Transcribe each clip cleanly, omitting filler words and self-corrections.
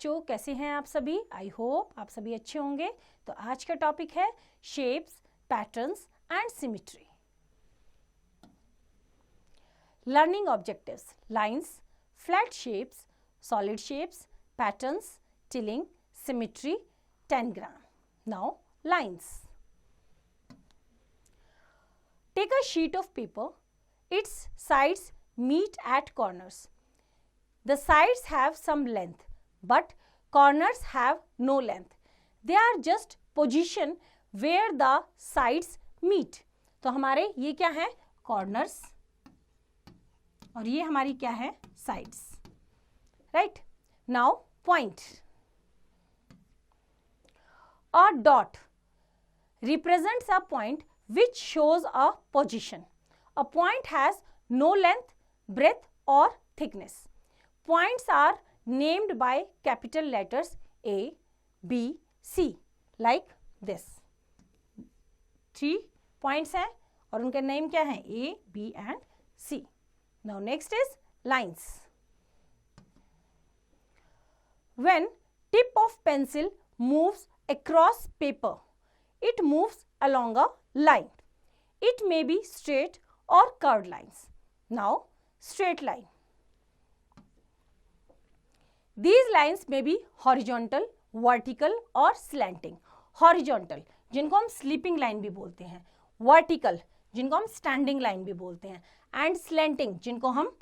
बच्चों, कैसे हैं आप सभी? आई होप आप सभी अच्छे होंगे। तो आज का टॉपिक है shapes, patterns and symmetry. Learning objectives: lines, flat shapes, solid shapes, patterns, tilling, symmetry, tangram. Now lines. Take a sheet of paper. Its sides meet at corners. The sides have some length, but corners have no length. They are just position where the sides meet. तो हमारे ये क्या है? Corners. और ये हमारी क्या है? Sides. Right? Now point. A dot represents a point which shows a position. A point has no length, breadth or thickness. Points are named by capital letters A, B, C, like this. 3 points हैं और उनके name क्या हैं? A, B and C. Now next is lines. When tip of pencil moves across paper, it moves along a line. It may be straight or curved lines. Now, straight line. These lines may be horizontal, vertical or slanting. Horizontal, जिनको हम sleeping line भी बोलते हैं. Vertical, जिनको हम standing line भी बोलते हैं. And slanting, जिनको हम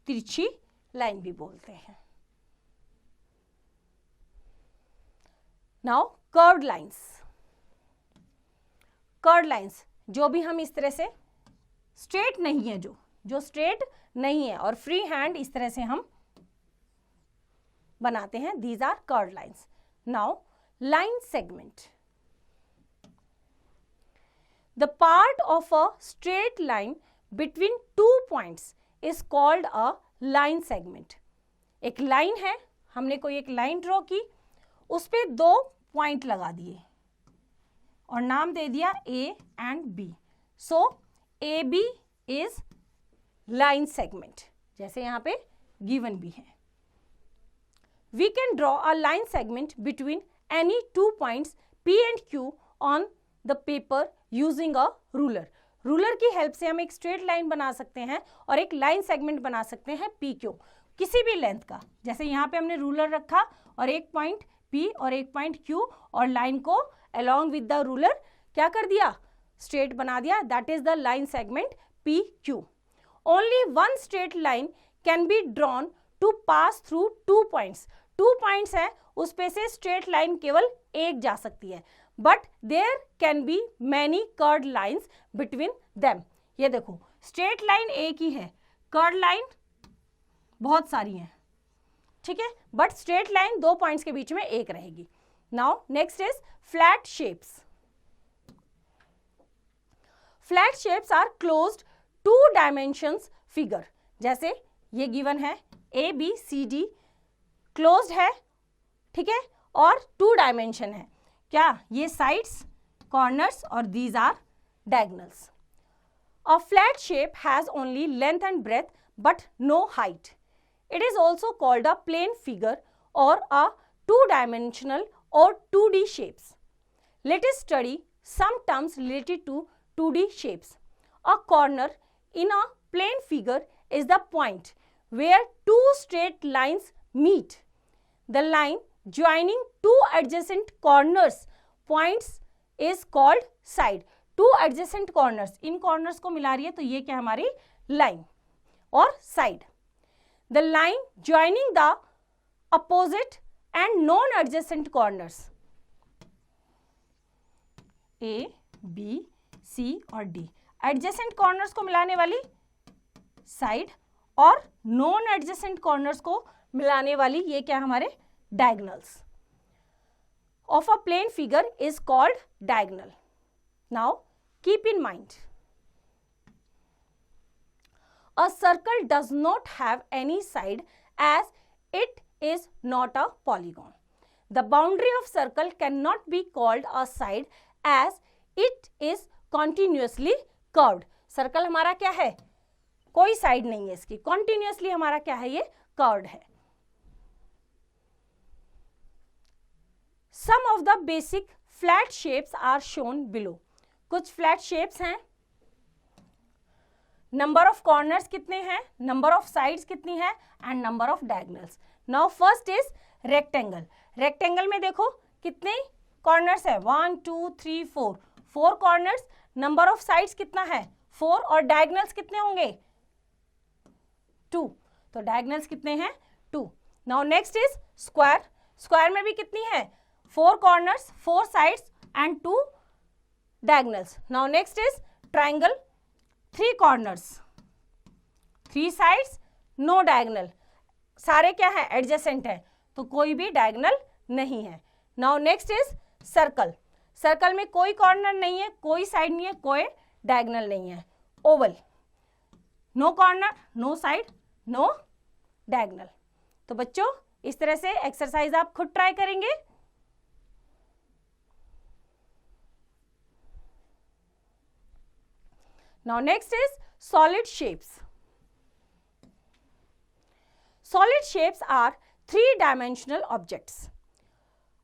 तिरछी line भी बोलते हैं. Now, curved lines. Curved lines जो भी हम इस तरह से स्ट्रेट नहीं है, जो स्ट्रेट नहीं है और फ्री हैंड इस तरह से हम बनाते हैं, these are curved lines. Now line segment. The part of a straight line between 2 points is called a line segment. एक लाइन है, हमने कोई एक लाइन ड्रॉ की, उस पे 2 पॉइंट लगा दिए और नाम दे दिया A and B. So AB is line segment, जैसे यहां पे गिवन भी है. We can draw a line segment between any 2 points P and Q on the paper using a ruler. Ruler की हेल्प से हम एक स्ट्रेट लाइन बना सकते हैं और एक लाइन सेगमेंट बना सकते हैं PQ, किसी भी लेंथ का. जैसे यहाँ पे हमने रूलर रखा और एक पॉइंट P और एक पॉइंट Q और लाइन को along with the ruler क्या कर दिया? स्ट्रेट बना दिया. That is the line segment PQ. Only one straight line can be drawn to pass through 2 points. 2 points है, उस पे से straight line केवल एक जा सकती है. But there can be many curved lines between them. ये देखो, straight line एक ही है, curved line बहुत सारी हैं, ठीक है, बट स्ट्रेट लाइन 2 पॉइंट्स के बीच में एक रहेगी. Now next is flat shapes. Flat shapes are closed 2 dimensions figure. जैसे ये गिवन है ABCD, क्लोज्ड है, ठीक है, और 2 डायमेंशन है. क्या? ये साइड्स, कॉर्नर्स और these are diagonals. A flat shape has only length and breadth but no height. It is also called a plane figure or a 2-dimensional or 2D shapes. Let us study some terms related to 2D shapes. A corner in a plane figure is the point where 2 straight lines meet. The line joining 2 adjacent corners points is called side. 2 adjacent corners, in corners को मिला रही है तो ये क्या हमारी line और side. The line joining the opposite and non-adjacent corners A, B, C और D. Adjacent corners को मिलाने वाली side और non-adjacent corners को मिलाने वाली ये क्या हमारे diagonals of a plane figure is called diagonal. Now keep in mind, a circle does not have any side as it is not a polygon. The boundary of circle cannot be called a side as it is continuously curved. Circle हमारा क्या है? कोई side नहीं है इसकी, continuously हमारा क्या है? ये कर्व्ड है. Some of the basic flat shapes are shown below. कुछ फ्लैट शेप्स हैं, नंबर ऑफ कॉर्नर्स कितने हैं, नंबर ऑफ साइड्स कितनी है, and number of diagonals. Now first is rectangle. Rectangle में देखो कितने कॉर्नर्स है, 1 2 3 4, 4 कॉर्नर्स। नंबर ऑफ साइड्स कितना है, 4, और डायगोनल्स कितने होंगे, 2। तो डायगोनल्स कितने हैं, 2। Now next is square. Square में भी कितनी है, 4 corners, 4 sides and 2 diagonals. Now next is triangle, 3 corners, 3 sides, no diagonal. सारे क्या है, एडजेसेंट है, तो कोई भी डायगोनल नहीं है। Now next is circle. Circle में कोई कॉर्नर नहीं है, कोई साइड नहीं है, कोई डायगोनल नहीं है। Oval, no corner, no side, no diagonal. तो बच्चों इस तरह से एक्सरसाइज आप खुद ट्राई करेंगे। Now next is solid shapes. Solid shapes are three-dimensional objects.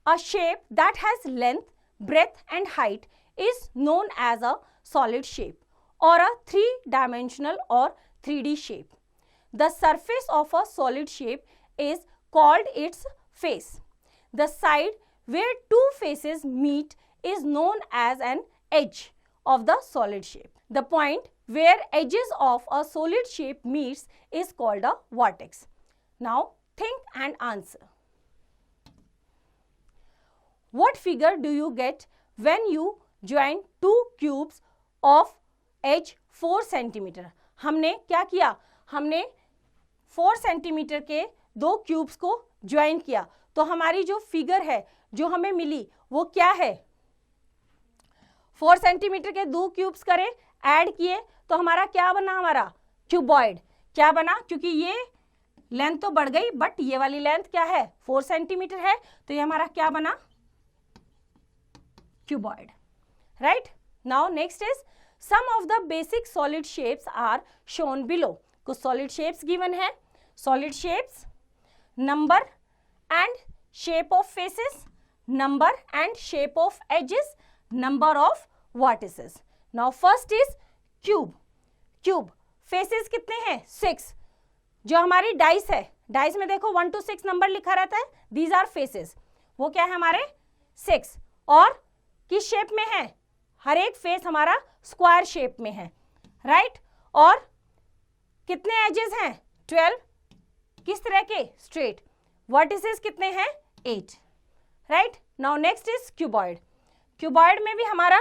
A shape that has length, breadth and height is known as a solid shape or a three-dimensional or 3D shape. The surface of a solid shape is called its face. The side where two faces meet is known as an edge of the solid shape. The point where edges of a solid shape meets is called a vertex. Now think and answer. What figure do you get when you join two cubes of edge 4 cm? हमने क्या किया, हमने 4 centimetre के 2 cubes को join किया, तो हमारी जो फिगर है जो हमें मिली वो क्या है, 4 सेंटीमीटर के 2 क्यूब्स करें, ऐड किए तो हमारा क्या बना, हमारा क्यूबॉइड। क्या बना, क्योंकि ये लेंथ तो बढ़ गई बट ये वाली लेंथ क्या है, 4 सेंटीमीटर है, तो ये हमारा क्या बना, cuboid. Right. Now next is some of the basic solid shapes are shown below. कुछ सॉलिड शेप्स गिवन है। Solid shapes, number and shape of faces, number and shape of edges, number of vertices. Now first is cube. Cube faces कितने हैं, 6। जो हमारी dice है, dice में देखो 1 to 6 number लिखा रहता है, दीज आर फेसेस, वो क्या है हमारे 6। और किस शेप में है, हर एक फेस हमारा स्क्वायर शेप में है। राइट। और कितने एजेस हैं, 12। किस तरह के, स्ट्रेट। वर्टिसेस कितने हैं, 8। Right. Now next is cuboid. Cuboid में भी हमारा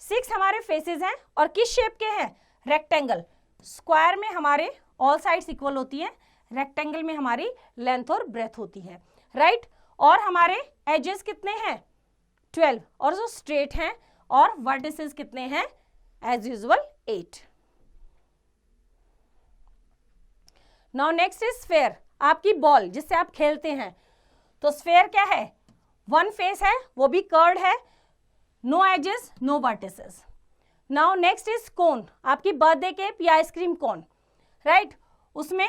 6 हमारे फेसेस हैं और किस शेप के हैं, रेक्टेंगल। स्क्वायर में हमारे ऑल साइड्स इक्वल होती हैं, रेक्टेंगल में हमारी लेंथ और ब्रेथ होती है। राइट। और हमारे एजेस कितने हैं, 12, और जो स्ट्रेट हैं, और वर्टिसेस कितने हैं, as usual 8। Now next is sphere. आपकी बॉल जिससे आप खेलते हैं, तो स्फेयर क्या है, 1 फेस है, वो भी कर्व्ड है, no edges, no vertices. Now next is cone. आपकी बर्थडे केक या आइसक्रीम कोन। राइट। उसमें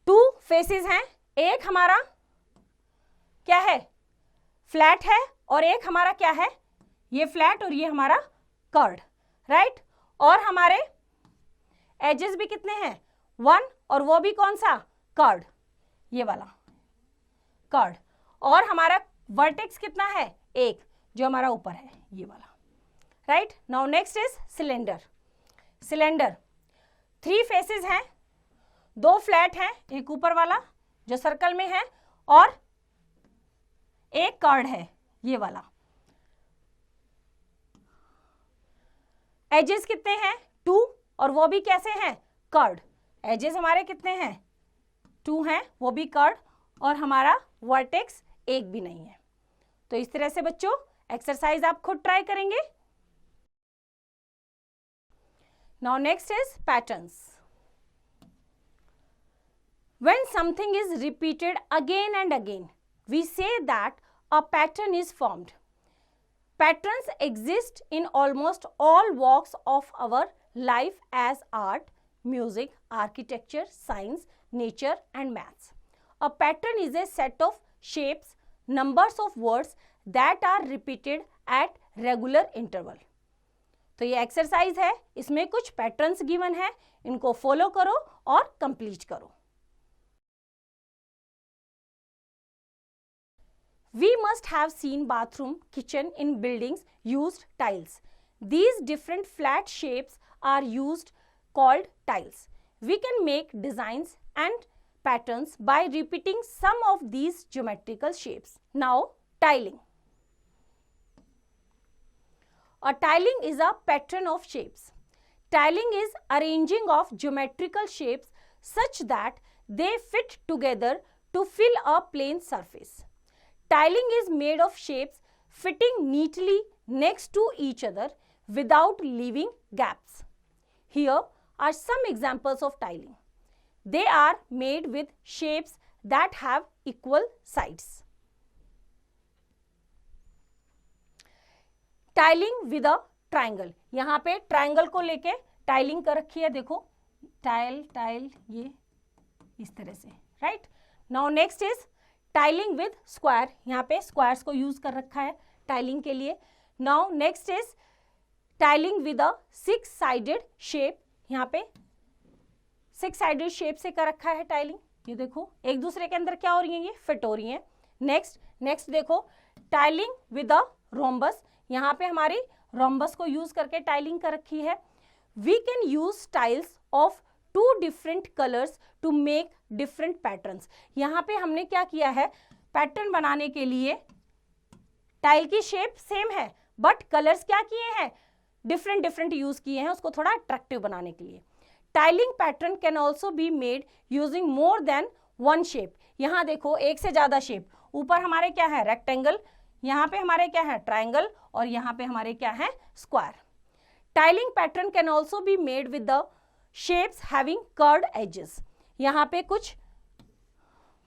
2 फेसेस हैं, एक हमारा क्या है, फ्लैट है, और एक हमारा क्या है, ये फ्लैट और ये हमारा कर्व्ड। राइट। और हमारे एजेस भी कितने हैं, 1, और वो भी कौन सा, कर्व्ड, ये वाला कर्व्ड। और हमारा वर्टेक्स कितना है, 1, जो हमारा ऊपर है, ये वाला। Right. Now next is cylinder. Cylinder 3 faces हैं, 2 फ्लैट हैं, एक ऊपर वाला जो सर्कल में है, और एक कर्व्ड है, ये वाला। एजेस कितने हैं, 2, और वो भी कैसे हैं, कर्व्ड। एजेस हमारे कितने हैं, 2 हैं, वो भी कर्व्ड, और हमारा वर्टेक्स 1 भी नहीं है। तो इस तरह से बच्चों एक्सरसाइज आप खुद ट्राई करेंगे। Now next is patterns. When something is repeated again and again, we say that a pattern is formed. Patterns exist in almost all walks of our life as art, music, architecture, science, nature and maths. A pattern is a set of shapes, numbers of words that are repeated at regular interval. तो ये exercise है, इसमें कुछ patterns given है, इनको follow करो और complete करो. We must have seen bathroom, kitchen in buildings used tiles. These different flat shapes are used called tiles. We can make designs and patterns by repeating some of these geometrical shapes. Now, tiling. A tiling is a pattern of shapes. Tiling is arranging of geometrical shapes such that they fit together to fill a plane surface. Tiling is made of shapes fitting neatly next to each other without leaving gaps. Here are some examples of tiling. They are made with shapes that have equal sides. Tiling with a triangle. यहाँ पे triangle को लेके tiling कर रखी है, देखो tile ये इस तरह से, right. Now next is tiling with square. यहाँ पे स्क्वायर्स को यूज कर रखा है टाइलिंग के लिए. Now next is tiling with a 6 sided shape. यहाँ पे 6 साइडेड शेप से कर रखा है टाइलिंग. ये देखो एक दूसरे के अंदर क्या हो रही है, ये फिट हो रही है. नेक्स्ट देखो टाइलिंग विद अ रोम्बस. यहाँ पे हमारी रोम्बस को यूज करके टाइलिंग कर रखी है. We can use tiles of 2 different colours to make different patterns. यहाँ पे हमने क्या किया है, पैटर्न बनाने के लिए टाइल की शेप सेम है बट कलर्स क्या किए हैं, डिफरेंट यूज किए हैं उसको थोड़ा अट्रैक्टिव बनाने के लिए. Tiling pattern can also be made using more than 1 shape. यहाँ देखो एक से ज्यादा शेप. ऊपर हमारे क्या है, रेक्टेंगल, यहाँ पे हमारे क्या है, ट्राइंगल, और यहाँ पे हमारे क्या है, square. Tiling pattern can also be made with the shapes having curved edges. यहाँ पे कुछ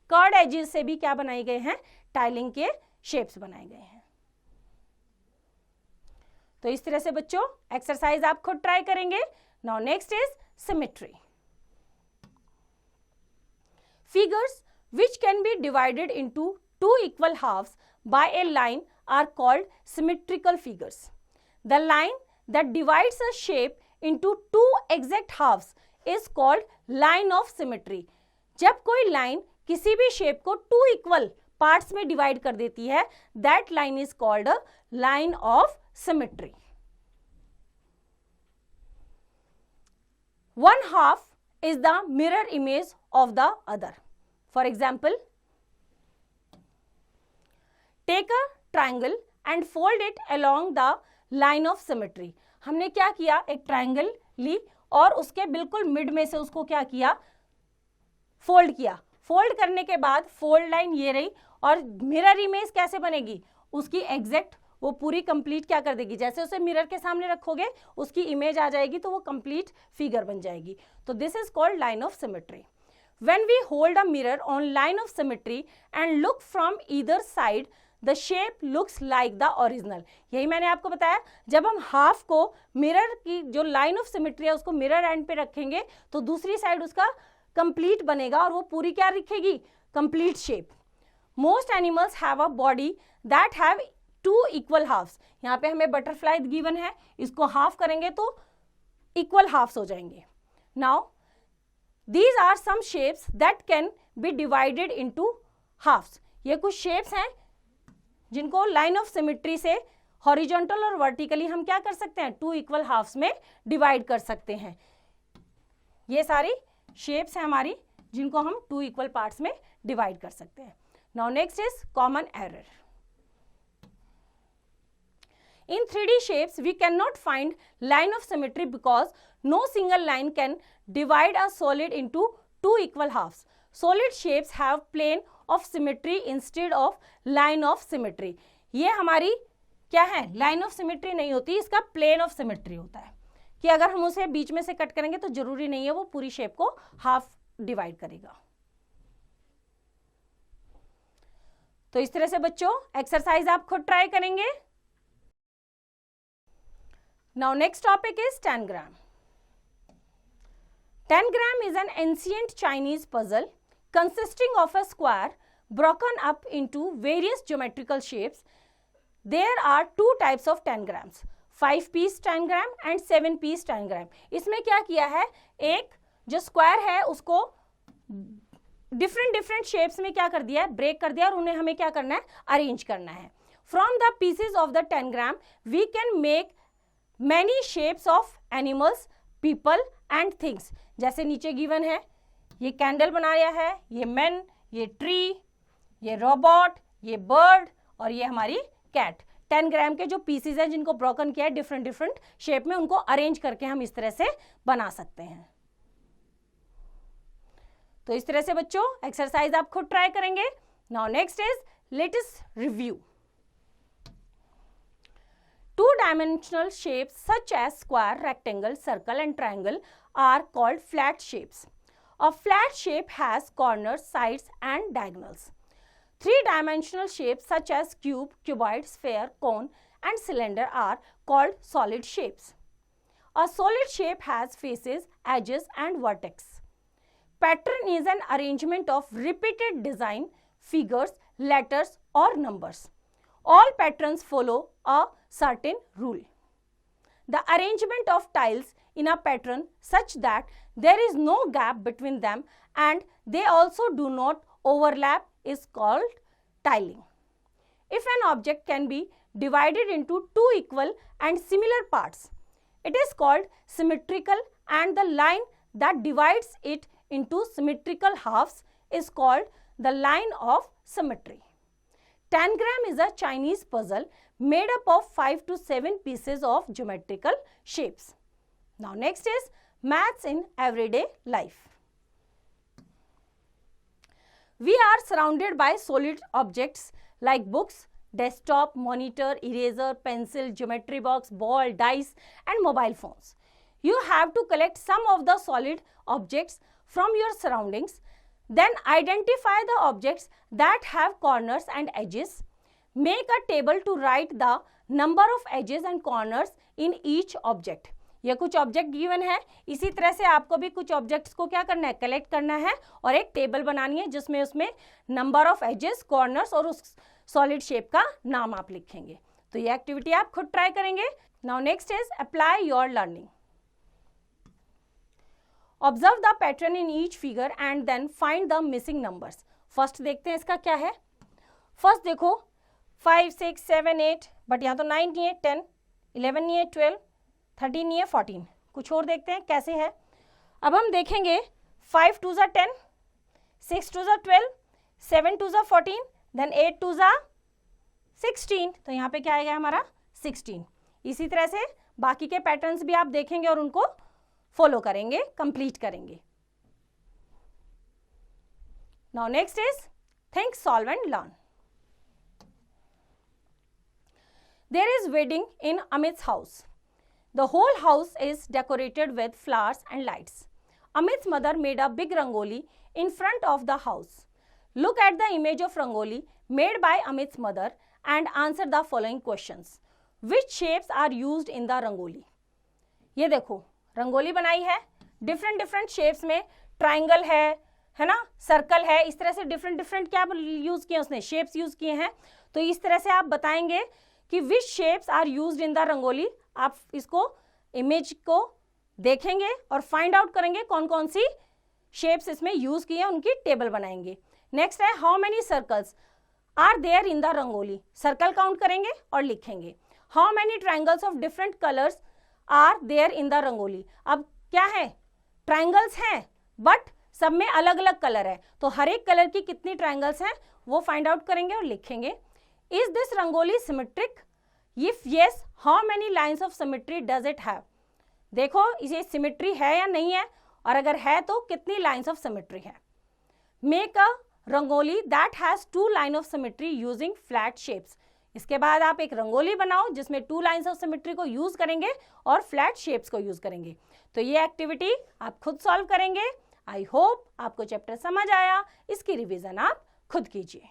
कर्व्ड एजेस से भी क्या बनाए गए हैं, टाइलिंग के शेप्स बनाए गए हैं. तो इस तरह से बच्चों एक्सरसाइज आप खुद ट्राई करेंगे. Now next is symmetry. Figures which can be divided into 2 equal halves by a line are called symmetrical figures. The line that divides a shape into 2 exact halves is called line of symmetry. जब कोई line किसी भी shape को 2 equal parts में divide कर देती है, that line is called a line of symmetry. One half is the mirror image of the other. For example, take a triangle and fold it along the line of symmetry. हमने क्या किया, एक triangle ली और उसके बिल्कुल mid में से उसको क्या किया, फोल्ड किया. फोल्ड करने के बाद फोल्ड लाइन ये रही और मिरर इमेज कैसे बनेगी, उसकी एग्जैक्ट वो पूरी कंप्लीट क्या कर देगी, जैसे उसे मिरर के सामने रखोगे उसकी इमेज आ जाएगी तो वो कंप्लीट फिगर बन जाएगी. तो this is called line of symmetry. When we hold a mirror on line of symmetry and look from either side, the shape looks like the original. यही मैंने आपको बताया, जब हम हाफ को मिरर की जो लाइन ऑफ सिमेट्री है उसको मिरर एंड पे रखेंगे तो दूसरी साइड उसका कंप्लीट बनेगा और वो पूरी क्या दिखेगी, complete shape. Most animals have a body that have 2 equal halves. यहाँ पे हमें बटरफ्लाई गिवन है, इसको हाफ करेंगे तो इक्वल हाफ्स हो जाएंगे. Now These are some shapes that can be divided into halves. ये कुछ shapes हैं जिनको line of symmetry से horizontal और vertically हम क्या कर सकते हैं, 2 equal halves में divide कर सकते हैं. ये सारी shapes हैं हमारी जिनको हम 2 equal parts में divide कर सकते हैं. Now next is common error. In 3D shapes, we cannot find line of symmetry because no single line can divide a solid into 2 equal halves. Solid shapes have plane of symmetry instead of line of symmetry. ये हमारी क्या है, line of symmetry नहीं होती, इसका plane of symmetry होता है कि अगर हम उसे बीच में से कट करेंगे तो जरूरी नहीं है वो पूरी शेप को हाफ डिवाइड करेगा. तो इस तरह से बच्चों एक्सरसाइज आप खुद ट्राई करेंगे. Now next topic is tangram. Tangram is an ancient Chinese puzzle consisting of a square broken up into various geometrical shapes. There are two types of tangrams, 5-piece tangram and 7-piece tangram. इसमें क्या किया है, एक जो square है उसको different shapes में क्या कर दिया है, ब्रेक कर दिया और उन्हें हमें क्या करना है, अरेंज करना है. From the pieces of the tangram we can make many shapes of animals, people and things. जैसे नीचे गिवन है, ये कैंडल बनाया है, ये मैन, ये ट्री, ये रोबोट, ये बर्ड और ये हमारी कैट. 10 ग्राम के जो पीसेज हैं जिनको ब्रोकन किया है डिफरेंट शेप में, उनको अरेंज करके हम इस तरह से बना सकते हैं. तो इस तरह से बच्चों एक्सरसाइज आप खुद ट्राई करेंगे. Now next is let us review. 2-dimensional shapes such as square, rectangle, circle and triangle are called flat shapes. A flat shape has corners, sides and diagonals. 3-dimensional shapes such as cube, cuboid, sphere, cone and cylinder are called solid shapes. A solid shape has faces, edges and vertex. Pattern is an arrangement of repeated design, figures, letters or numbers. All patterns follow a certain rule. The arrangement of tiles in a pattern such that there is no gap between them and they also do not overlap is called tiling. If an object can be divided into two equal and similar parts, it is called symmetrical, and the line that divides it into symmetrical halves is called the line of symmetry. Tangram is a Chinese puzzle made up of 5 to 7 pieces of geometrical shapes. Now next is maths in everyday life. We are surrounded by solid objects like books, desktop, monitor, eraser, pencil, geometry box, ball, dice and mobile phones. You have to collect some of the solid objects from your surroundings. Then identify the objects that have corners and edges. Make a table to write the number of edges and corners in each object. ये कुछ object given है, इसी तरह से आपको भी कुछ objects को क्या करना है, कलेक्ट करना है और एक टेबल बनानी है जिसमें उसमें नंबर ऑफ एजेस, कॉर्नर्स और उस सॉलिड शेप का नाम आप लिखेंगे. तो ये एक्टिविटी आप खुद ट्राई करेंगे. Now next is apply your learning. Observe the pattern in each figure and then find the missing numbers. First देखते हैं इसका क्या है. फर्स्ट देखो 5, 6, 7, 8, बट यहाँ तो 9 नहीं है, 10, 11 नहीं है, 12, 13 नहीं है, 14. कुछ और देखते हैं कैसे है. अब हम देखेंगे 5 2 ज़ा 10, 6 2 ज़ा 12, 7 2 ज़ा 14, देन 8 2 ज़ा 16. तो यहाँ पे क्या आएगा हमारा 16. इसी तरह से बाकी के पैटर्न्स भी आप देखेंगे और उनको फॉलो करेंगे, कंप्लीट करेंगे. Now next is think, solve and learn. There is wedding in Amit's house. The whole house is decorated with flowers and lights. Amit's mother made a big rangoli in front of the house. Look at the image of rangoli made by Amit's mother and answer the following questions. Which shapes are used in the rangoli? ये देखो रंगोली बनाई है different shapes में. Triangle है ना, circle है, इस तरह से डिफरेंट क्या यूज किए उसने, शेप्स यूज किए हैं. तो इस तरह से आप बताएंगे कि which shapes are used in the rangoli. आप इसको इमेज को देखेंगे और फाइंड आउट करेंगे कौन कौन सी शेप्स इसमें यूज की है, उनकी टेबल बनाएंगे. नेक्स्ट है how many circles are there in the rangoli. Circle count करेंगे और लिखेंगे. How many triangles of different colours are there in the rangoli. अब क्या है, ट्राइंगल्स हैं बट सब में अलग अलग कलर है, तो हर एक कलर की कितनी ट्राइंगल्स हैं वो फाइंड आउट करेंगे और लिखेंगे. Is this rangoli symmetric? If yes, how many lines of symmetry does it have. देखो इसे सिमेट्री है या नहीं है, और अगर है तो कितनी लाइंस ऑफ सिमेट्री है. Make a rangoli that has 2 line of symmetry using flat shapes. इसके बाद आप एक रंगोली बनाओ जिसमें 2 लाइंस ऑफ सिमेट्री को यूज करेंगे और फ्लैट शेप्स को यूज करेंगे. तो ये एक्टिविटी आप खुद सॉल्व करेंगे. आई होप आपको चैप्टर समझ आया. इसकी रिवीजन आप खुद कीजिए.